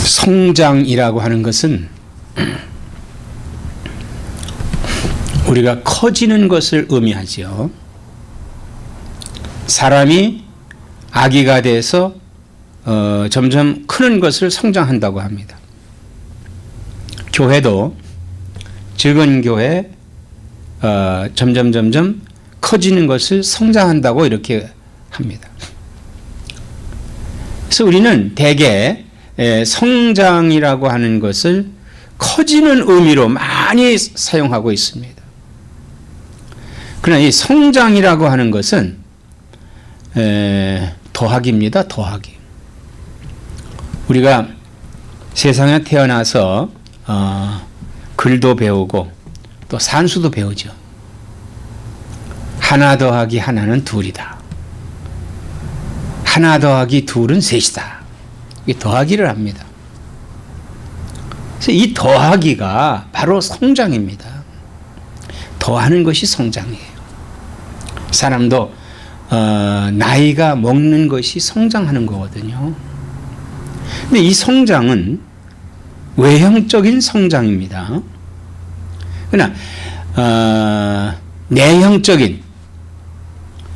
성장이라고 하는 것은 우리가 커지는 것을 의미하죠. 사람이 아기가 돼서 점점 크는 것을 성장한다고 합니다. 교회도 적은 교회 점점 커지는 것을 성장한다고 이렇게 합니다. 그래서 우리는 대개 성장이라고 하는 것을 커지는 의미로 많이 사용하고 있습니다. 그러나 이 성장이라고 하는 것은 더하기입니다. 더하기. 우리가 세상에 태어나서 글도 배우고 또 산수도 배우죠. 하나 더하기 하나는 둘이다. 하나 더하기 둘은 셋이다. 이게 더하기를 합니다. 그래서 이 더하기가 바로 성장입니다. 더하는 것이 성장이에요. 사람도 나이가 먹는 것이 성장하는 거거든요. 근데 이 성장은 외형적인 성장입니다. 그러나 내형적인,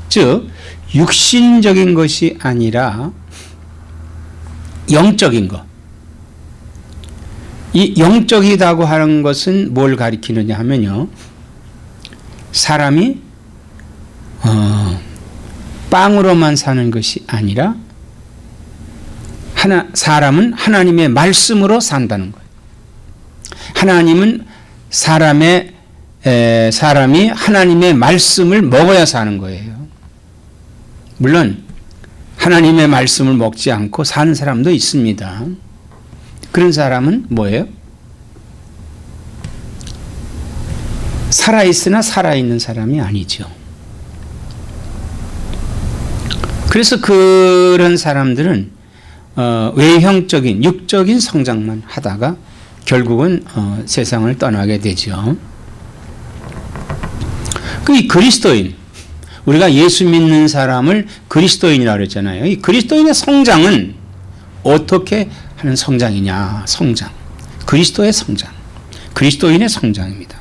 즉 육신적인 것이 아니라 영적인 것. 이 영적이라고 하는 것은 뭘 가리키느냐 하면요, 사람이 빵으로만 사는 것이 아니라 사람은 하나님의 말씀으로 산다는 거예요. 하나님은 사람이 하나님의 말씀을 먹어야 사는 거예요. 물론 하나님의 말씀을 먹지 않고 사는 사람도 있습니다. 그런 사람은 뭐예요? 살아있으나 살아있는 사람이 아니죠. 그래서 그런 사람들은 외형적인 육적인 성장만 하다가 결국은 세상을 떠나게 되죠. 이 그리스도인, 우리가 예수 믿는 사람을 그리스도인이라고 그랬잖아요. 이 그리스도인의 성장은 어떻게 하는 성장이냐? 성장. 그리스도의 성장. 그리스도인의 성장입니다.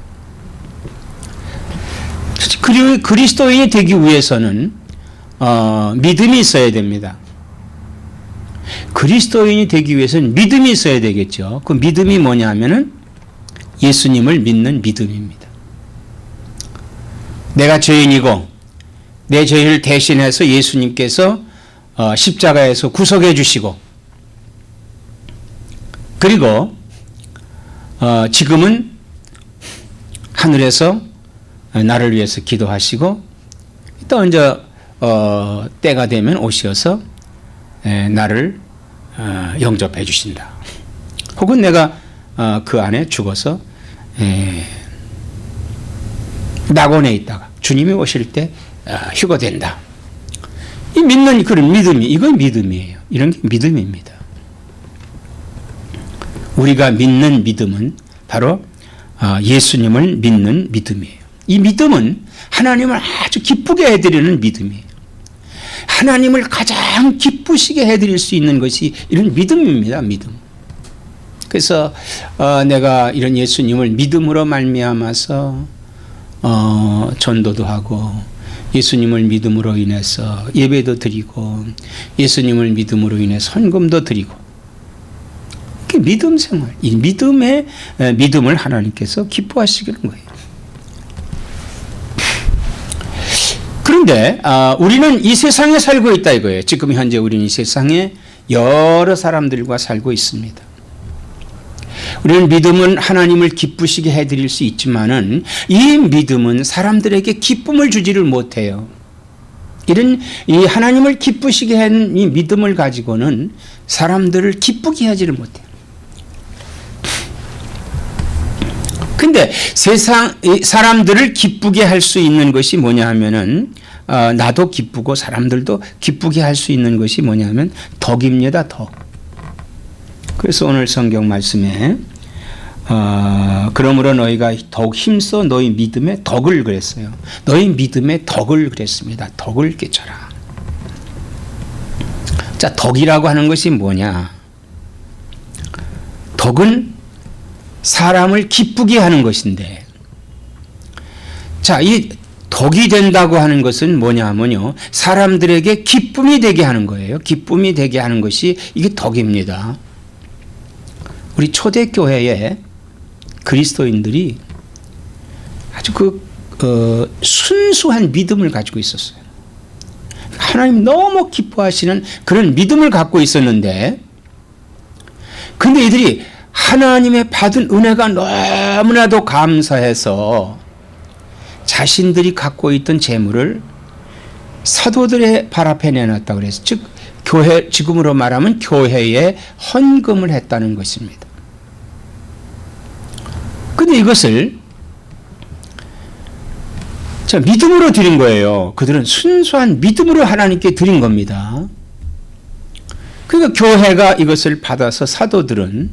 그리고 그리스도인이 되기 위해서는 믿음이 있어야 됩니다. 그리스도인이 되기 위해서는 믿음이 있어야 되겠죠. 그 믿음이 뭐냐 하면은 예수님을 믿는 믿음입니다. 내가 죄인이고 내 죄를 대신해서 예수님께서 십자가에서 구속해 주시고, 그리고 지금은 하늘에서 나를 위해서 기도하시고 또 이제 때가 되면 오셔서 나를 영접해 주신다. 혹은 내가 그 안에 죽어서 낙원에 있다가 주님이 오실 때 휴거된다. 이 믿는 그런 믿음이, 이건 믿음이에요. 이런 게 믿음입니다. 우리가 믿는 믿음은 바로 예수님을 믿는 믿음이에요. 이 믿음은 하나님을 아주 기쁘게 해드리는 믿음이에요. 하나님을 가장 기쁘시게 해드릴 수 있는 것이 이런 믿음입니다. 믿음. 그래서 내가 이런 예수님을 믿음으로 말미암아서 전도도 하고, 예수님을 믿음으로 인해서 예배도 드리고, 예수님을 믿음으로 인해 헌금도 드리고, 그 믿음 생활, 이 믿음을 하나님께서 기뻐하시는 거예요. 그런데 우리는 이 세상에 살고 있다 이거예요. 지금 현재 우리는 이 세상에 여러 사람들과 살고 있습니다. 우리는 믿음은 하나님을 기쁘시게 해드릴 수 있지만은 이 믿음은 사람들에게 기쁨을 주지를 못해요. 이런 이 하나님을 기쁘시게 하는 이 믿음을 가지고는 사람들을 기쁘게 하지를 못해요. 근데 사람들을 기쁘게 할 수 있는 것이 뭐냐 하면은, 나도 기쁘고 사람들도 기쁘게 할 수 있는 것이 뭐냐 하면 덕입니다. 덕. 그래서 오늘 성경 말씀에 그러므로 너희가 더욱 힘써 너희 믿음의 덕을 그랬어요. 너희 믿음의 덕을 그랬습니다. 덕을 깨쳐라. 자, 덕이라고 하는 것이 뭐냐? 덕은 사람을 기쁘게 하는 것인데, 자, 이 덕이 된다고 하는 것은 뭐냐 하면요, 사람들에게 기쁨이 되게 하는 거예요. 기쁨이 되게 하는 것이 이게 덕입니다. 우리 초대교회에 그리스도인들이 아주 순수한 믿음을 가지고 있었어요. 하나님 너무 기뻐하시는 그런 믿음을 갖고 있었는데, 근데 이들이 하나님의 받은 은혜가 너무나도 감사해서 자신들이 갖고 있던 재물을 사도들의 발 앞에 내놨다고 그래서, 즉 교회, 지금으로 말하면 교회에 헌금을 했다는 것입니다. 근데 이것을 자, 믿음으로 드린 거예요. 그들은 순수한 믿음으로 하나님께 드린 겁니다. 그러니까 교회가 이것을 받아서 사도들은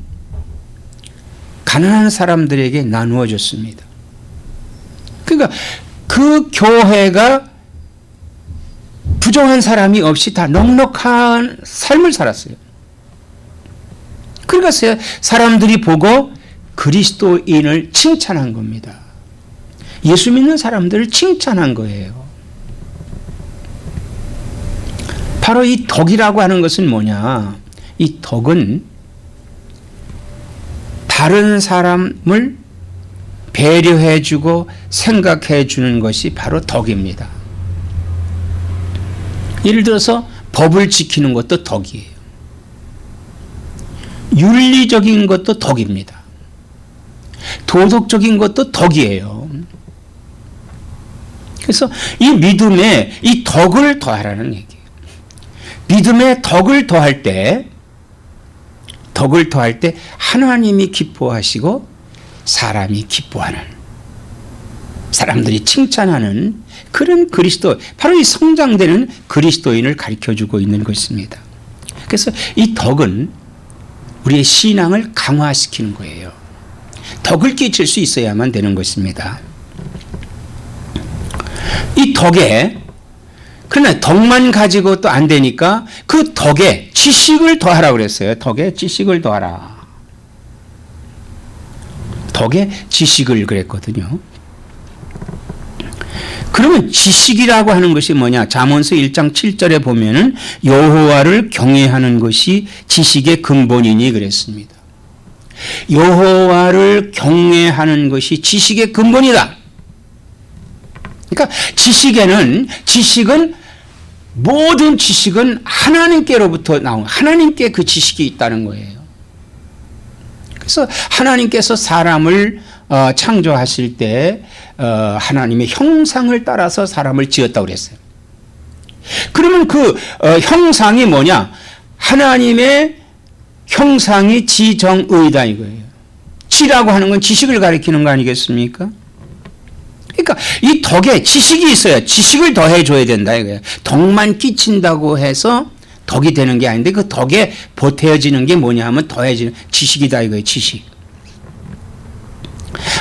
가난한 사람들에게 나누어 줬습니다. 그러니까 그 교회가 부정한 사람이 없이 다 넉넉한 삶을 살았어요. 그러니까 사람들이 보고 그리스도인을 칭찬한 겁니다. 예수 믿는 사람들을 칭찬한 거예요. 바로 이 덕이라고 하는 것은 뭐냐? 이 덕은 다른 사람을 배려해주고 생각해주는 것이 바로 덕입니다. 예를 들어서 법을 지키는 것도 덕이에요. 윤리적인 것도 덕입니다. 도덕적인 것도 덕이에요. 그래서 이 믿음에 이 덕을 더하라는 얘기예요. 믿음에 덕을 더할 때 하나님이 기뻐하시고 사람이 기뻐하는, 사람들이 칭찬하는 그런 그리스도, 바로 이 성장되는 그리스도인을 가르쳐주고 있는 것입니다. 그래서 이 덕은 우리의 신앙을 강화시키는 거예요. 덕을 끼칠 수 있어야만 되는 것입니다. 이 덕에, 그러나 덕만 가지고 또 안 되니까 그 덕에 지식을 더하라고 그랬어요. 덕에 지식을 더하라. 덕에 지식을 그랬거든요. 그러면 지식이라고 하는 것이 뭐냐? 잠언서 1장 7절에 보면은 여호와를 경외하는 것이 지식의 근본이니 그랬습니다. 여호와를 경외하는 것이 지식의 근본이다. 그러니까 지식은 모든 지식은 하나님께로부터 나온, 하나님께 그 지식이 있다는 거예요. 그래서 하나님께서 사람을 창조하실 때 하나님의 형상을 따라서 사람을 지었다고 그랬어요. 그러면 그 형상이 뭐냐? 하나님의 형상이 지정의다 이거예요. 지라고 하는 건 지식을 가리키는 거 아니겠습니까? 그러니까 이 덕에 지식이 있어야 지식을 더해줘야 된다 이거예요. 덕만 끼친다고 해서 덕이 되는 게 아닌데, 그 덕에 보태어지는 게 뭐냐 하면 더해지는 지식이다 이거예요. 지식.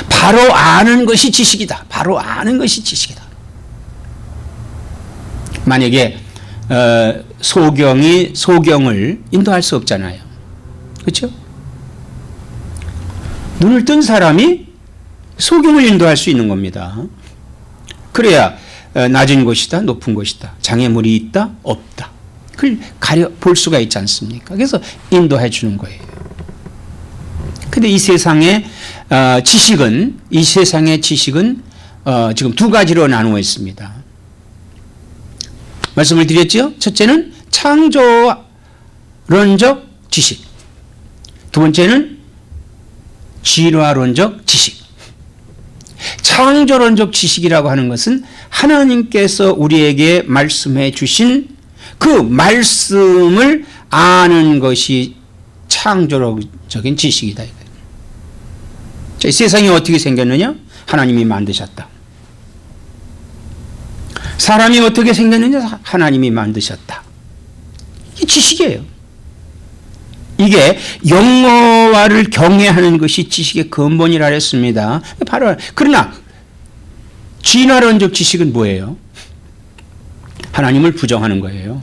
바로 아는 것이 지식이다. 바로 아는 것이 지식이다. 만약에 소경을 인도할 수 없잖아요. 그렇죠? 눈을 뜬 사람이 소경을 인도할 수 있는 겁니다. 그래야 낮은 곳이다, 높은 곳이다, 장애물이 있다, 없다, 그걸 가려 볼 수가 있지 않습니까? 그래서 인도해 주는 거예요. 근데 이 세상의 지식은 지금 두 가지로 나누어 있습니다. 말씀을 드렸죠? 첫째는 창조론적 지식, 두 번째는 진화론적 지식. 창조론적 지식이라고 하는 것은 하나님께서 우리에게 말씀해 주신 그 말씀을 아는 것이 창조적인 지식이다. 자, 이 세상이 어떻게 생겼느냐? 하나님이 만드셨다. 사람이 어떻게 생겼느냐? 하나님이 만드셨다. 이게 지식이에요. 이게 여호와를 경외하는 것이 지식의 근본이라 했습니다. 바로, 그러나 진화론적 지식은 뭐예요? 하나님을 부정하는 거예요.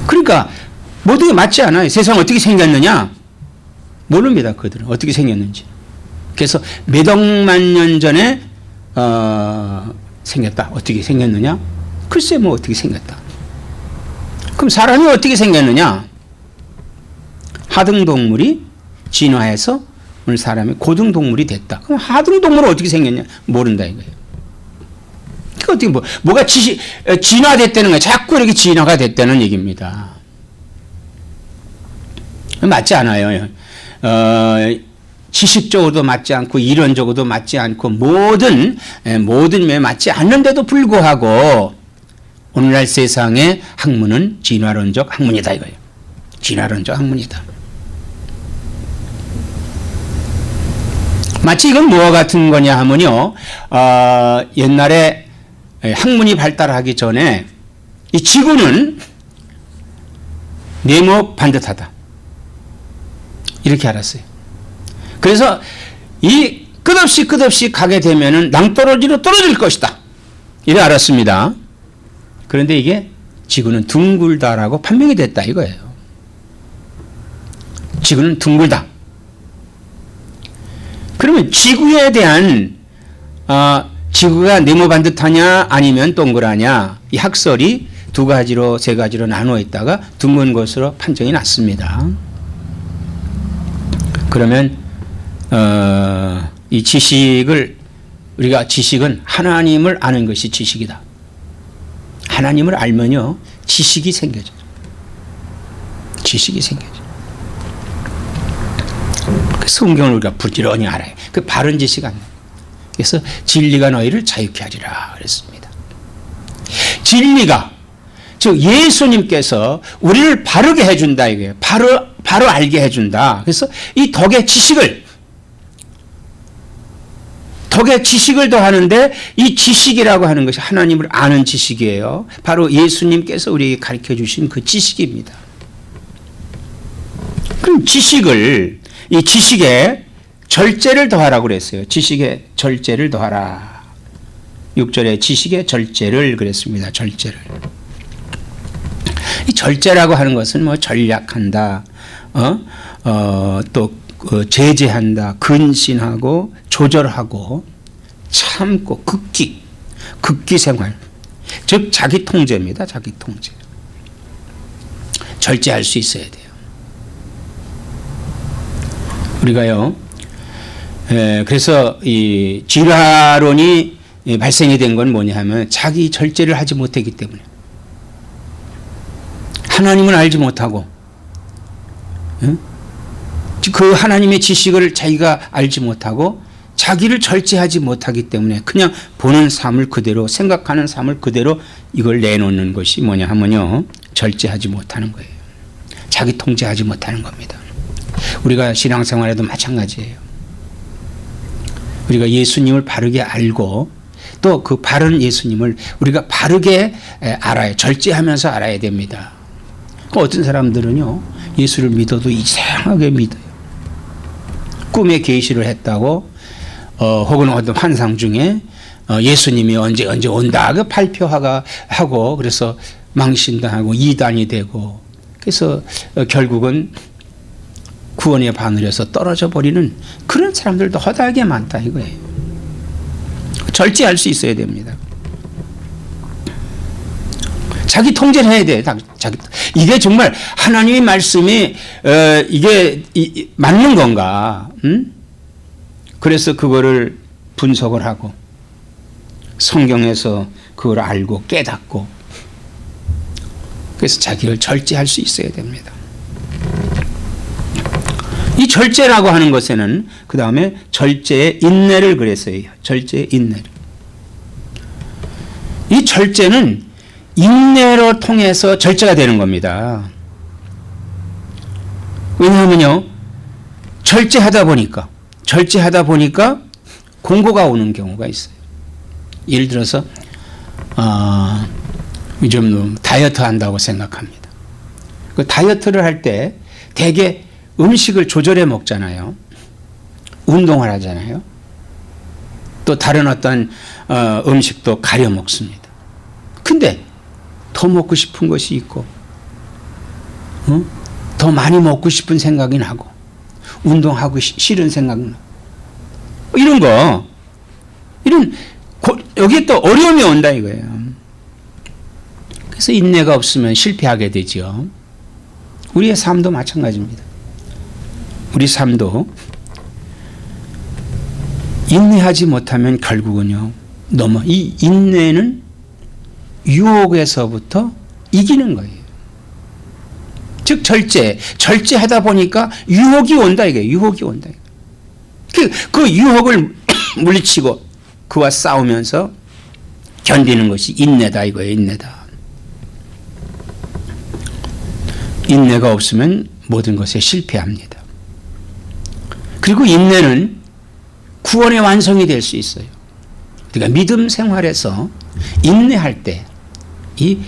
그러니까 모두 맞지 않아요. 세상 어떻게 생겼느냐? 모릅니다. 그들은 어떻게 생겼는지. 그래서 몇 억만 년 전에 생겼다. 어떻게 생겼느냐? 글쎄 뭐 어떻게 생겼다. 그럼 사람이 어떻게 생겼느냐? 하등동물이 진화해서 오늘 사람이 고등동물이 됐다. 그럼 하등동물은 어떻게 생겼냐? 모른다 이거예요. 그 어떻게 뭐가 진화됐다는 거예요. 자꾸 이렇게 진화가 됐다는 얘기입니다. 맞지 않아요. 지식적으로도 맞지 않고 이론적으로도 맞지 않고 모든 면에 맞지 않는데도 불구하고 오늘날 세상의 학문은 진화론적 학문이다 이거예요. 진화론적 학문이다. 마치 이건 뭐와 같은 거냐 하면요. 옛날에 학문이 발달하기 전에 이 지구는 네모 반듯하다. 이렇게 알았어요. 그래서 이 끝없이 가게 되면은 낭떠러지로 떨어질 것이다. 이래 알았습니다. 그런데 이게 지구는 둥글다라고 판명이 됐다 이거예요. 지구는 둥글다. 그러면 지구에 대한 지구가 네모 반듯하냐 아니면 동그라냐 이 학설이 두 가지로 세 가지로 나누어 있다가 둥근 것으로 판정이 났습니다. 그러면 이 지식은 하나님을 아는 것이 지식이다. 하나님을 알면요 지식이 생겨져요. 지식이 생겨져요. 그 성경을 우리가 부지런히 알아요. 그 바른 지식 안 나요. 그래서 진리가 너희를 자유케 하리라 그랬습니다. 진리가 즉 예수님께서 우리를 바르게 해준다 이거예요. 바로 알게 해준다. 그래서 이 덕의 지식을 더하는데 이 지식이라고 하는 것이 하나님을 아는 지식이에요. 바로 예수님께서 우리에게 가르쳐 주신 그 지식입니다. 그럼 이 지식에 절제를 더하라고 그랬어요. 지식에 절제를 더하라. 6절에 지식에 절제를 그랬습니다. 절제를. 이 절제라고 하는 것은 뭐 전략한다, 또 제재한다, 근신하고 조절하고 참고 극기 생활, 즉 자기 통제입니다. 자기 통제. 절제할 수 있어야 돼요. 우리가요. 그래서 이 진화론이 발생이 된 건 뭐냐 하면 자기 절제를 하지 못했기 때문에 하나님을 알지 못하고 그 하나님의 지식을 자기가 알지 못하고 자기를 절제하지 못하기 때문에 그냥 보는 삶을 그대로 생각하는 삶을 그대로 이걸 내놓는 것이 뭐냐 하면요 절제하지 못하는 거예요. 자기 통제하지 못하는 겁니다. 우리가 신앙생활에도 마찬가지예요. 우리가 예수님을 바르게 알고 또 그 바른 예수님을 우리가 바르게 알아야 절제하면서 알아야 됩니다. 어떤 사람들은요 예수를 믿어도 이상하게 믿어요. 꿈에 계시를 했다고 혹은 어떤 환상 중에 예수님이 언제 온다 그 발표하고 그래서 망신당하고 이단이 되고 그래서 결국은 구원의 바늘에서 떨어져 버리는 그런 사람들도 허다하게 많다 이거예요. 절제할 수 있어야 됩니다. 자기 통제를 해야 돼. 이게 정말 하나님의 말씀이 이게 맞는 건가? 그래서 그거를 분석을 하고 성경에서 그걸 알고 깨닫고 그래서 자기를 절제할 수 있어야 됩니다. 이 절제라고 하는 것에는 그 다음에 절제의 인내를 그랬어요. 절제의 인내를. 이 절제는 인내로 통해서 절제가 되는 겁니다. 왜냐하면요, 절제하다 보니까 공고가 오는 경우가 있어요. 예를 들어서 요즘 다이어트 한다고 생각합니다. 그 다이어트를 할 때 대개 음식을 조절해 먹잖아요. 운동을 하잖아요. 또 다른 어떤 음식도 가려 먹습니다. 근데 더 먹고 싶은 것이 있고 더 많이 먹고 싶은 생각이 나고 운동하고 싫은 생각 나고 이런 거 여기에 또 어려움이 온다 이거예요. 그래서 인내가 없으면 실패하게 되죠. 우리의 삶도 마찬가지입니다. 우리 삶도 인내하지 못하면 결국은요 이 인내는 유혹에서부터 이기는 거예요. 즉 절제하다 보니까 유혹이 온다 이거예요. 유혹이 온다. 그 유혹을 물리치고 그와 싸우면서 견디는 것이 인내다 이거예요. 인내가 없으면 모든 것에 실패합니다. 그리고 인내는 구원의 완성이 될 수 있어요. 그러니까 믿음 생활에서 인내할 때 이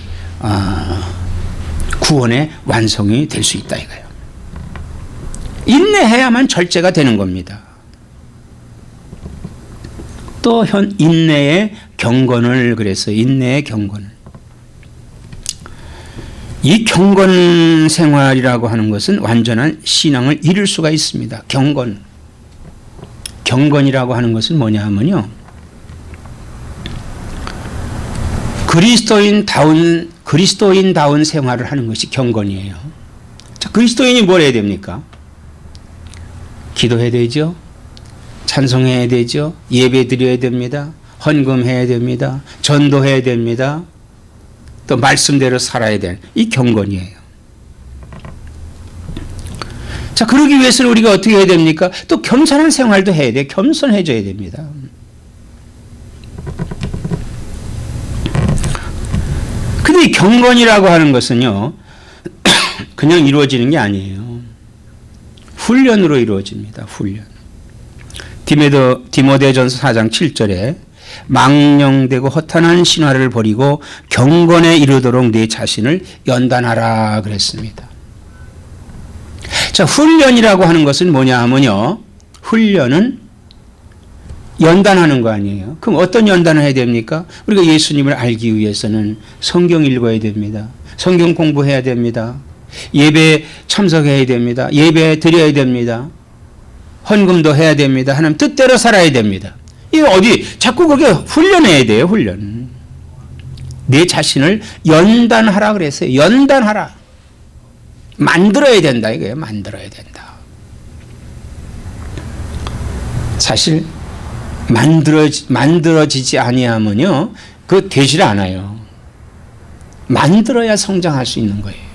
구원의 완성이 될 수 있다 이거예요. 인내해야만 절제가 되는 겁니다. 또 인내의 경건을 그래서 인내의 경건을 이 경건 생활이라고 하는 것은 완전한 신앙을 이룰 수가 있습니다. 경건이라고 하는 것은 뭐냐 하면요. 그리스도인다운 생활을 하는 것이 경건이에요. 자, 그리스도인이 뭘 해야 됩니까? 기도해야 되죠. 찬송해야 되죠. 예배 드려야 됩니다. 헌금해야 됩니다. 전도해야 됩니다. 또 말씀대로 살아야 될 이 경건이에요. 자, 그러기 위해서는 우리가 어떻게 해야 됩니까? 또 겸손한 생활도 해야 돼. 겸손해져야 됩니다. 근데 이 경건이라고 하는 것은요, 그냥 이루어지는 게 아니에요. 훈련으로 이루어집니다. 훈련. 디모데전서 4장 7절에 망령되고 허탄한 신화를 버리고 경건에 이르도록 네 자신을 연단하라 그랬습니다. 자, 훈련이라고 하는 것은 뭐냐 하면요. 훈련은 연단하는 거 아니에요. 그럼 어떤 연단을 해야 됩니까? 우리가 예수님을 알기 위해서는 성경 읽어야 됩니다. 성경 공부해야 됩니다. 예배 참석해야 됩니다. 예배 드려야 됩니다. 헌금도 해야 됩니다. 하나님 뜻대로 살아야 됩니다. 이거 자꾸 거기에 훈련해야 돼요. 훈련. 내 자신을 연단하라 그랬어요. 연단하라. 만들어야 된다 이거예요. 만들어야 된다. 사실 만들어지지 아니하면요, 그거 되질 않아요. 만들어야 성장할 수 있는 거예요.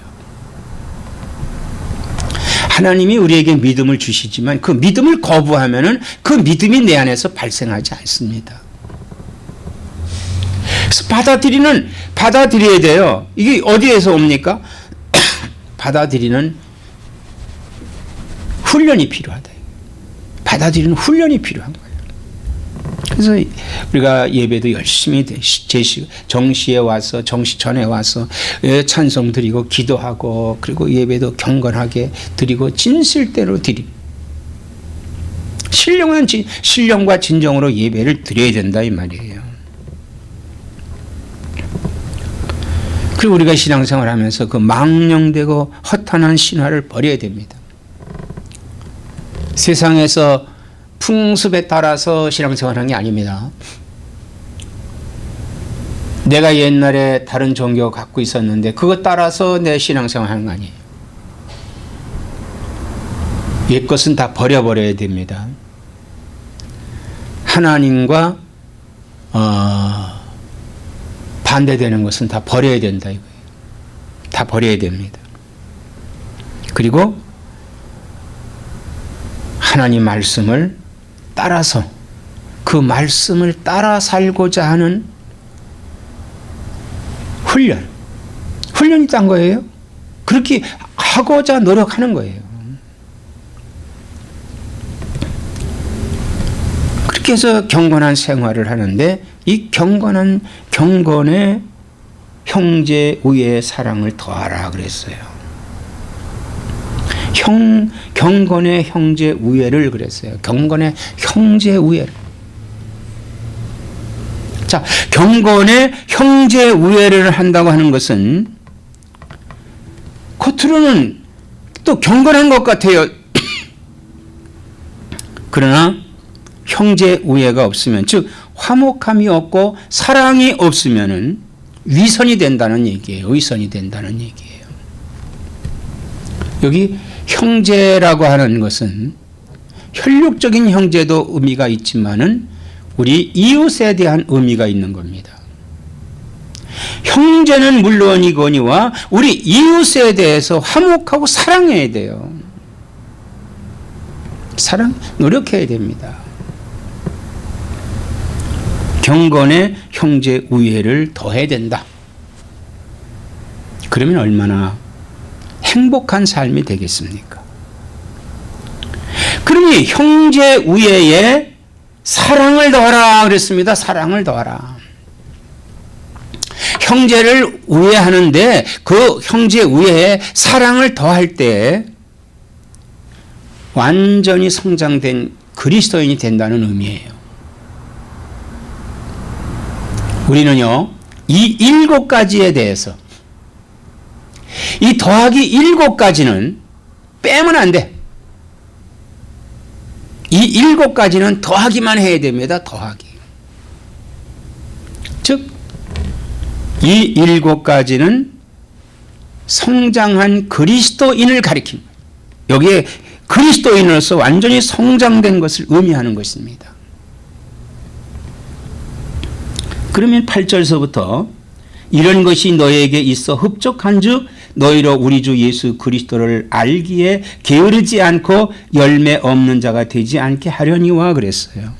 하나님이 우리에게 믿음을 주시지만 그 믿음을 거부하면은 그 믿음이 내 안에서 발생하지 않습니다. 그래서 받아들여야 돼요. 이게 어디에서 옵니까? 받아들이는 훈련이 필요하다. 받아들이는 훈련이 필요한 거예요. 그래서 우리가 예배도 열심히 정시에 와서 정시 전에 와서 찬송 드리고 기도하고 그리고 예배도 경건하게 드리고 진실대로 드리고 신령과 진정으로 예배를 드려야 된다 이 말이에요. 그리고 우리가 신앙생활하면서 그 망령되고 허탄한 신화를 버려야 됩니다. 세상에서 풍습에 따라서 신앙생활하는 게 아닙니다. 내가 옛날에 다른 종교 갖고 있었는데 그것 따라서 내 신앙생활하는 거 아니에요. 옛 것은 다 버려버려야 됩니다. 하나님과 반대되는 것은 다 버려야 된다 이거예요. 다 버려야 됩니다. 그리고 하나님 말씀을 따라서 그 말씀을 따라 살고자 하는 훈련이 딴 거예요. 그렇게 하고자 노력하는 거예요. 그렇게 해서 경건한 생활을 하는데 이 경건의 형제 우애의 사랑을 더하라 그랬어요. 경건의 형제 우애를 그랬어요. 경건의 형제 우애를. 자, 경건의 형제 우애를 한다고 하는 것은 겉으로는 또 경건한 것 같아요. 그러나 형제 우애가 없으면, 즉 화목함이 없고 사랑이 없으면은 위선이 된다는 얘기예요. 의선이 된다는 얘기예요. 여기 형제라고 하는 것은 혈육적인 형제도 의미가 있지만은 우리 이웃에 대한 의미가 있는 겁니다. 형제는 물론이거니와 우리 이웃에 대해서 화목하고 사랑해야 돼요. 노력해야 됩니다. 경건의 형제 우애를 더해야 된다. 그러면 얼마나 행복한 삶이 되겠습니까? 그러니 형제 우애에 사랑을 더하라 그랬습니다. 사랑을 더하라. 형제를 우애하는데 그 형제 우애에 사랑을 더할 때 완전히 성장된 그리스도인이 된다는 의미예요. 우리는요, 이 7가지에 대해서, 이 더하기 7가지는 빼면 안 돼. 이 7가지는 더하기만 해야 됩니다. 더하기. 즉, 이 7가지는 성장한 그리스도인을 가리킵니다. 여기에 그리스도인으로서 완전히 성장된 것을 의미하는 것입니다. 그러면 8절서부터 이런 것이 너에게 있어 흡족한즉 너희로 우리 주 예수 그리스도를 알기에 게으르지 않고 열매 없는 자가 되지 않게 하려니와 그랬어요.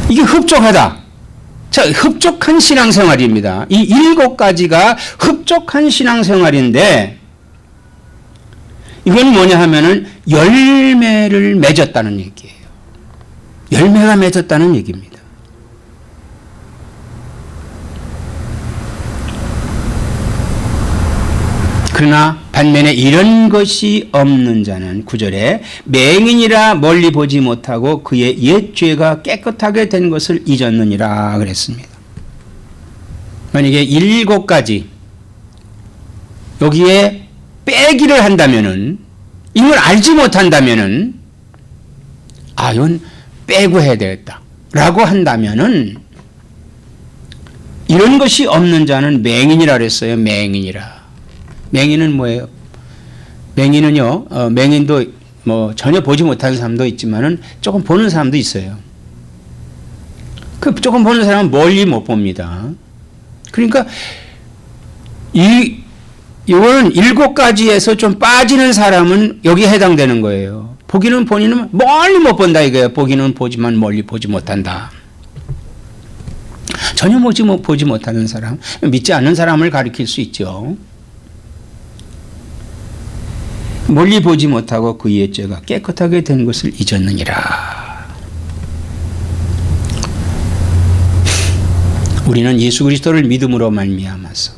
이게 흡족하다. 자, 흡족한 신앙생활입니다. 이 7가지가 흡족한 신앙생활인데 이건 뭐냐 하면은 열매를 맺었다는 얘기예요. 열매가 맺었다는 얘기입니다. 그러나 반면에 이런 것이 없는 자는 9절에 맹인이라 멀리 보지 못하고 그의 옛 죄가 깨끗하게 된 것을 잊었느니라 그랬습니다. 만약에 7가지 여기에 빼기를 한다면은, 이걸 알지 못한다면은, 이건 빼고 해야 되겠다 라고 한다면은, 이런 것이 없는 자는 맹인이라 그랬어요. 맹인이라. 맹인은 뭐예요? 맹인은요, 맹인도 뭐 전혀 보지 못하는 사람도 있지만은 조금 보는 사람도 있어요. 그 조금 보는 사람은 멀리 못 봅니다. 그러니까 이거는 7가지에서 좀 빠지는 사람은 여기에 해당되는 거예요. 보기는 본인은 멀리 못 본다 이거예요. 보기는 보지만 멀리 보지 못한다. 전혀 보지 못하는 사람, 믿지 않는 사람을 가리킬 수 있죠. 멀리 보지 못하고 그의 죄가 깨끗하게 된 것을 잊었느니라. 우리는 예수 그리스도를 믿음으로 말미암아서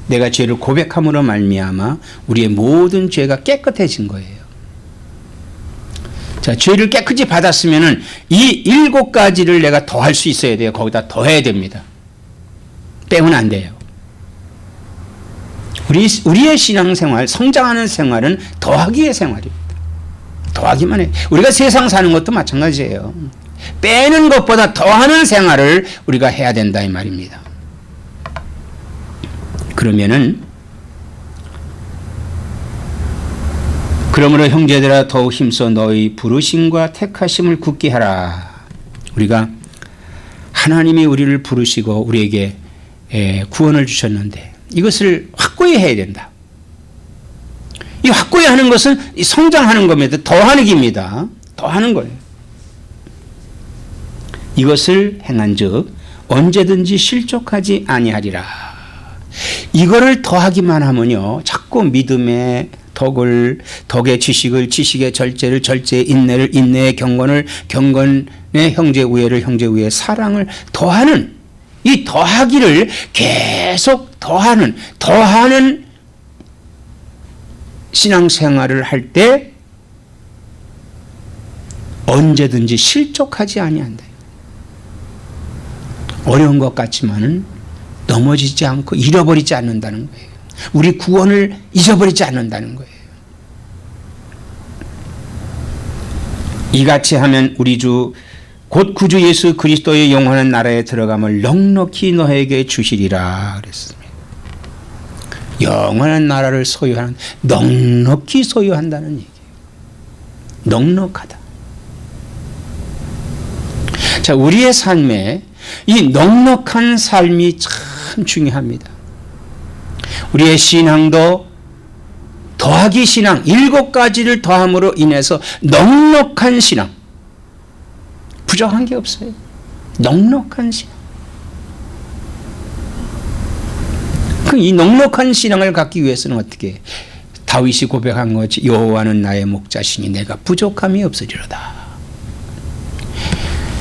내가 죄를 고백함으로 말미암아 우리의 모든 죄가 깨끗해진 거예요. 자, 죄를 깨끗이 받았으면은 이 7가지를 내가 더할 수 있어야 돼요. 거기다 더해야 됩니다. 빼면 안 돼요. 우리의 신앙생활, 성장하는 생활은 더하기의 생활입니다. 더하기만 해. 우리가 세상 사는 것도 마찬가지예요. 빼는 것보다 더하는 생활을 우리가 해야 된다 이 말입니다. 그러므로 형제들아 더욱 힘써 너희 부르심과 택하심을 굳게 하라. 우리가 하나님이 우리를 부르시고 우리에게 구원을 주셨는데 이것을 확고히 해야 된다. 이 확고히 하는 것은 성장하는 겁니다. 더하는 겁니다. 더하는 거예요. 이것을 행한즉 언제든지 실족하지 아니하리라. 이거를 더하기만 하면요, 자꾸 믿음의 덕의 지식을, 지식의 절제를, 절제의 인내를, 인내의 경건을, 경건의 형제 우애를, 형제 우애의 사랑을 더하는, 이 더하기를 계속 더하는 신앙생활을 할 때 언제든지 실족하지 아니한다. 어려운 것 같지만은 넘어지지 않고 잃어버리지 않는다는 거예요. 우리 구원을 잊어버리지 않는다는 거예요. 이같이 하면 우리 주 곧 구주 예수 그리스도의 영원한 나라에 들어감을 넉넉히 너에게 주시리라 그랬습니다. 영원한 나라를 소유하는, 넉넉히 소유한다는 얘기예요. 넉넉하다. 자, 우리의 삶에 이 넉넉한 삶이 참 중요합니다. 우리의 신앙도 더하기 신앙 7가지를 더함으로 인해서 넉넉한 신앙, 부족한 게 없어요. 넉넉한 신앙. 이 넉넉한 신앙을 갖기 위해서는 어떻게 해? 다윗이 고백한 거지. 여호와는 나의 목자시니 내가 부족함이 없으리로다.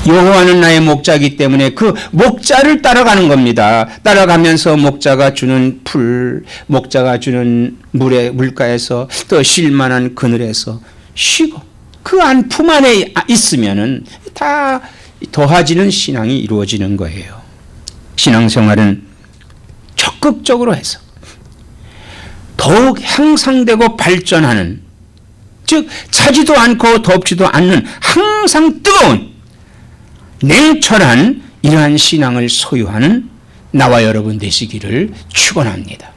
여호와는 나의 목자이기 때문에 그 목자를 따라가는 겁니다. 따라가면서 목자가 주는 풀, 목자가 주는 물가에서 또 쉴만한 그늘에서 쉬고 그 안 품 안에 있으면은 다 더해지는 신앙이 이루어지는 거예요. 신앙생활은 적극적으로 해서 더욱 향상되고 발전하는, 즉 차지도 않고 덥지도 않는 항상 뜨거운 냉철한 이러한 신앙을 소유하는 나와 여러분 되시기를 축원합니다.